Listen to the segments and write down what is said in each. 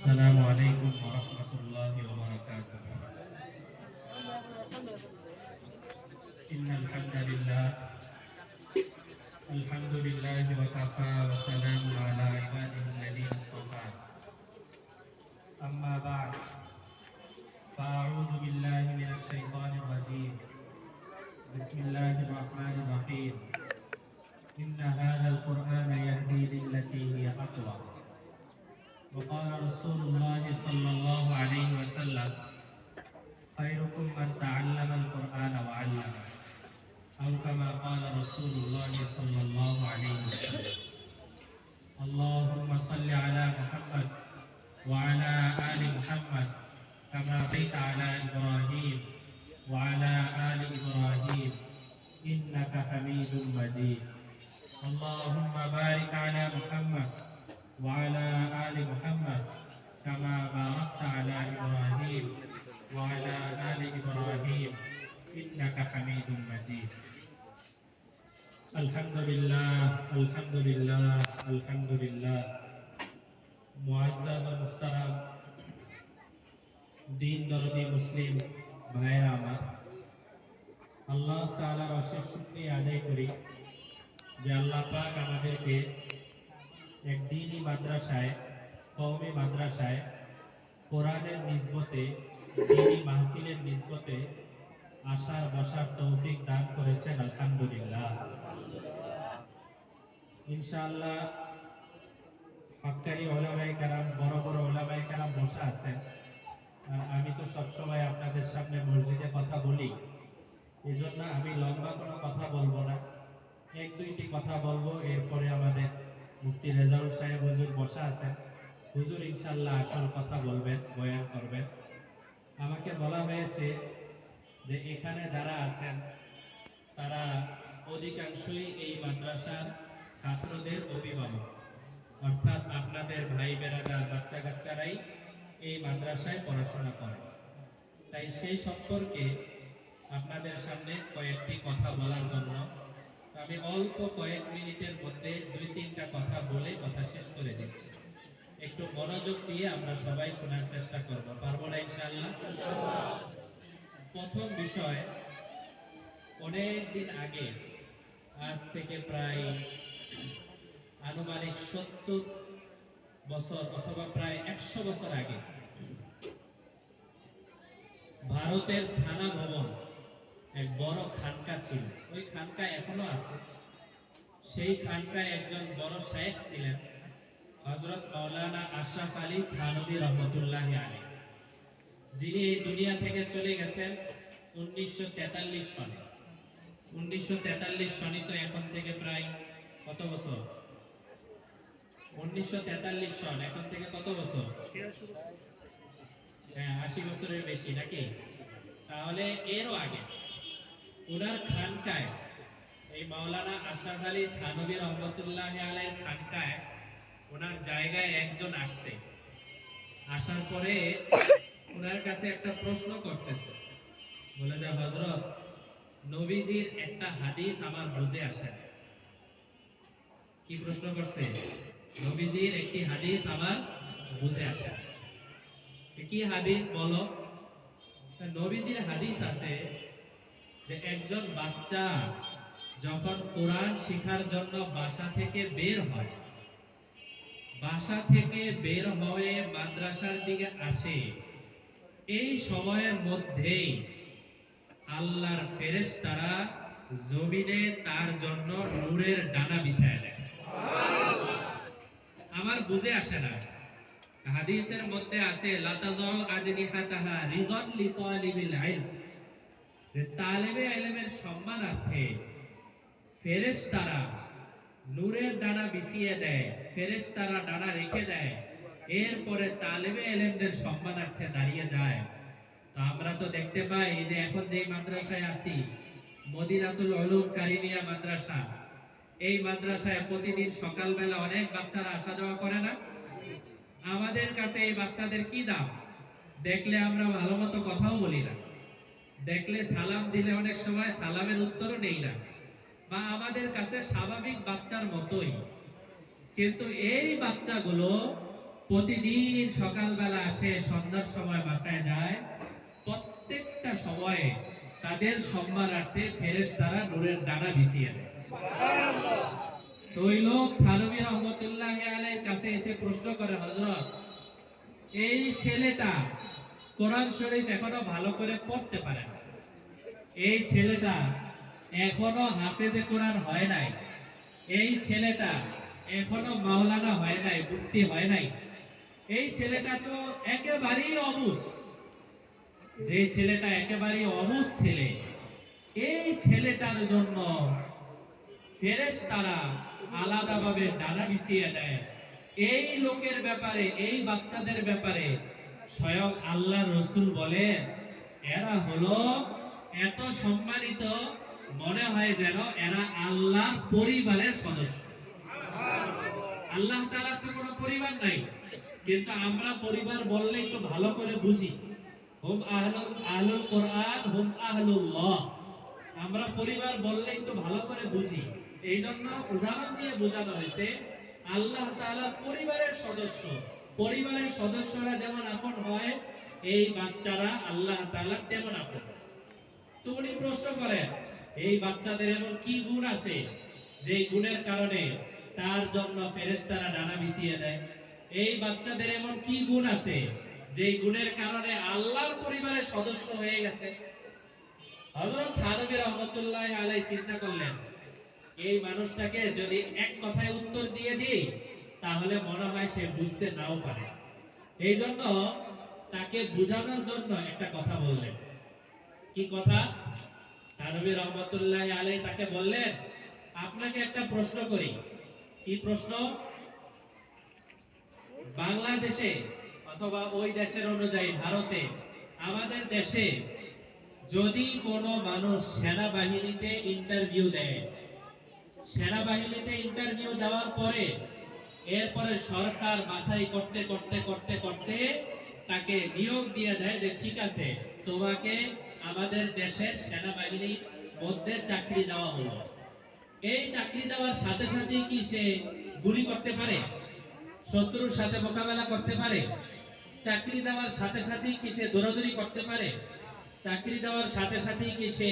السلام عليكم ورحمة الله وبركاته. إن الحمد لله وكفى وسلام على عباده الذين اصطفى. أما بعد فأعوذ بالله من الشيطان الرجيم. بسم الله الرحمن الرحيم. إن هذا القرآن يهدي للتي هي أقوى. وقال رسول الله صلى الله عليه وسلم: خيركم من تعلم القرآن وعلمه، أو كما قال رسول الله صلى الله عليه وسلم. اللهم صل على محمد وعلى آل محمد كما صليت على إبراهيم وعلى آل إبراهيم إنك حميد مجيد. اللهم بارك على محمد وعلى آل محمد كما باركت على إبراهيم وعلى آل إبراهيم إنك حميد مجيد. الحمد لله الحمد لله الحمد لله. মুআজ্জাজ ও মুহতারাম দিন দরদি মুসলিম ভাইরা আমার, আল্লাহ তাআলার অশেষ শুকরিয়া আদায় করি যে আল্লাহ পাক আমাদেরকে এক দ্বীনি মাদ্রাসায়, কওমি মাদ্রাসায় কোরআনের নিসবতে, দ্বীনি মাহফিলের নিসবতে আসার বসার তৌফিক দান করেছেন। আলহামদুলিল্লাহ। ইনশাআল্লাহ হক্কানি ওলামায়ে কেরাম, বড় বড় ওলামায়ে কেরাম বসে আছেন। আর আমি তো সবসময় আপনাদের সামনে মসজিদে কথা বলি, এজন্য আমি লম্বা কোনো কথা বলবো না, এক দুইটি কথা বলবো। এরপরে আমাদের মুফতি রেজাউল সাহেব হুজুর বসা আছেন, হুজুর ইনশাআল্লাহ আসল কথা বলবেন, বয়ান করবেন। আমাকে বলা হয়েছে যে এখানে যারা আছেন তারা অধিকাংশই এই মাদ্রাসার ছাত্রদের অভিভাবক, অর্থাৎ আপনাদের ভাই বেরাদার বাচ্চা কাচ্চারাই এই মাদ্রাসায় পড়াশোনা করে। তাই সেই সম্পর্কে আপনাদের সামনে কয়েকটি কথা বলার জন্য আমি অল্প কয়েক মিনিটের মধ্যে দুই তিনটা কথা বলে কথা শেষ করে দিচ্ছি। একটু মনোযোগ দিয়ে আমরা সবাই শোনার চেষ্টা করব, পারবো না ইনশাআল্লাহ? প্রথম বিষয়, অনেক দিন আগে, আজ থেকে প্রায় আনুমানিক 70 বছর অথবা প্রায় 100 বছর আগে ভারতের থানা ভবন এক বড় খানকা ছিল। ওই খানকা এখনো আছে। সেই খানকায় একজন বড় শায়েখ ছিলেন, হযরত মাওলানা আশরাফ আলী থানভী রহমাতুল্লাহি আলাইহি, যিনি এই দুনিয়া থেকে চলে গেছেন 1943 সনে। 1943 সনে তো এখন থেকে প্রায় কত বছর? 1943 সন, এখন থেকে কত বছর? 80 বছরের বেশি নাকি? তাহলে এরও আগে ওনার খানকায়, এই মাওলানা আশরাফ আলী থানভী রহমাতুল্লাহি আলাইহির খানকায় ওনার জায়গায় একজন আসছে। আসার পরে ওনার কাছে একটা প্রশ্ন করতেছে, বলে যে হযরত, নবীজির একটা হাদিস আমার বুঝে আসে না। কি প্রশ্ন করছে? নবীজির একটি হাদিস আমার বুঝে আসে না। কি হাদিস বলো? নবীজির হাদিস আছে যে একজন বাচ্চা যখন কোরআন শেখার জন্য বাসা থেকে বের হয়, বাসা থেকে বের হয়ে মাদ্রাসার দিকে আসে, এই সময়ের মধ্যেই আল্লাহর ফেরেশতারা জমিনে তার জন্য নূরের ডানা বিছায় দেয়। আমার বুঝে আসে না। হাদিসের মধ্যে আছে লাতাজাউ আজনিহাতাহা রিজন লিতালিবিল ইলম, যে তালেবে ইলমের সম্মানার্থে ফেরেশতারা নূরের ডানা বিছিয়ে দেয়, ফেরেশতারা ডানা রেখে দেয়, এরপরে তালেবে ইলমদের সম্মানার্থে দাঁড়িয়ে যায়। তো আমরা তো দেখতে পাই যে এখন যে মাদ্রাসায় আছি, মদিনাতুল উলুম কারিমিয়া মাদ্রাসা, এই মাদ্রাসায় প্রতিদিন সকালবেলা অনেক বাচ্চারা আসা যাওয়া করে না? আমাদের কাছে এই বাচ্চাদের কি দাম? দেখলে আমরা ভালো মতো কথাও বলি না, দেখলে সালাম দিলে অনেক সময় সালামের উত্তরও নেই না, বা আমাদের কাছে স্বাভাবিক বাচ্চার মতোই। কিন্তু এই বাচ্চাগুলো প্রতিদিন সকালবেলা আসে, সন্ধ্যার সময় বাসায় যায়, প্রত্যেকটা সময়ে তাদের সম্মানার্থে ফেরেশতারা নূরের ডানা বিছিয়ে দেয়। তো ওই লোক থানবী রহমতুল্লাহ আলাইহির কাছে এসে প্রশ্ন করে, হযরত, এই ছেলেটা কোরআন শরীফ এখনো ভালো করে পড়তে পারে না, এই ছেলেটা এখনো হাফেজে কোরআন হয় নাই, এই ছেলেটা এখনো মাওলানা হয় নাই, মুফতি হয় নাই, এই ছেলেটা তো একেবারেই অবুঝ। যে ছেলেটা একেবারেই অবুঝ ছেলে, এই ছেলেটার জন্য ফেরেশতারা আলাদাভাবে ডানা বিছিয়ে দেয়। এই লোকের ব্যাপারে, এই বাচ্চাদের ব্যাপারে স্বয়ং আল্লাহর রাসূল বলেন, এরা হলো এত সম্মানিত, মনে হয় যেন এরা আল্লাহর পরিবারের সদস্য। আল্লাহ তাআলার তো কোনো পরিবার নাই, কিন্তু আমরা পরিবার বললে একটু ভালো করে বুঝি। হুম আহলুল কোরআন হুম আহলুল্লাহ, আমরা পরিবার বললে একটু ভালো করে বুঝি। এই জন্য উদাহরণ দিয়ে বোঝানো হয়েছে আল্লাহ তাআলার পরিবারের সদস্য। পরিবারের সদস্যরা যেমন আপন হয়, এই বাচ্চারা আল্লাহ তাআলার তেমন আপন। তো উনি প্রশ্ন করেন, এই বাচ্চাদের এমন কি গুণ আছে যে গুণের কারণে তার জন্য ফেরেশতারা ডানা বিছিয়ে দেয়? এই বাচ্চাদের এমন কি গুণ আছে যে গুণের কারণে আল্লাহর পরিবারের সদস্য হয়ে গেছে? হযরত থানবী রহমতুল্লাহ আলাইহি চিন্তা করলেন, এই মানুষটাকে যদি এক কথায় উত্তর দিয়ে দিই তাহলে মনে হয় সে বুঝতে নাও পারে। এই জন্য তাকে বোঝানোর জন্য একটা কথা বললেন। কি কথা? থানবী রহমতুল্লাহ আলাইহি তাকে বললেন, আপনাকে একটা প্রশ্ন করি। কি প্রশ্ন? বাংলাদেশে অথবা ওই দেশের অনুযায়ী ভারতে, আমাদের দেশে যদি কোনো মানুষ সেনাবাহিনীতে ইন্টারভিউ দেয়, সেনাবাহিনীতে ইন্টারভিউ দেওয়ার পরে এরপরে সরকার বাছাই করতে করতে করতে করতে তাকে নিয়োগ দিয়ে দেয় যে ঠিক আছে, তোমাকে আমাদের দেশের সেনাবাহিনীর মধ্যে চাকরি দেওয়া হলো। এই চাকরি দেওয়ার সাথে সাথে কি সে গুলি করতে পারে? শত্রুর সাথে মোকাবেলা করতে পারে? চাকরি দেওয়ার সাথে সাথে কি সে দৌড়াদৌড়ি করতে পারে? চাকরি দেওয়ার সাথে সাথে কি সে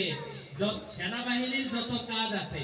সেনাবাহিনীর যত কাজ আছে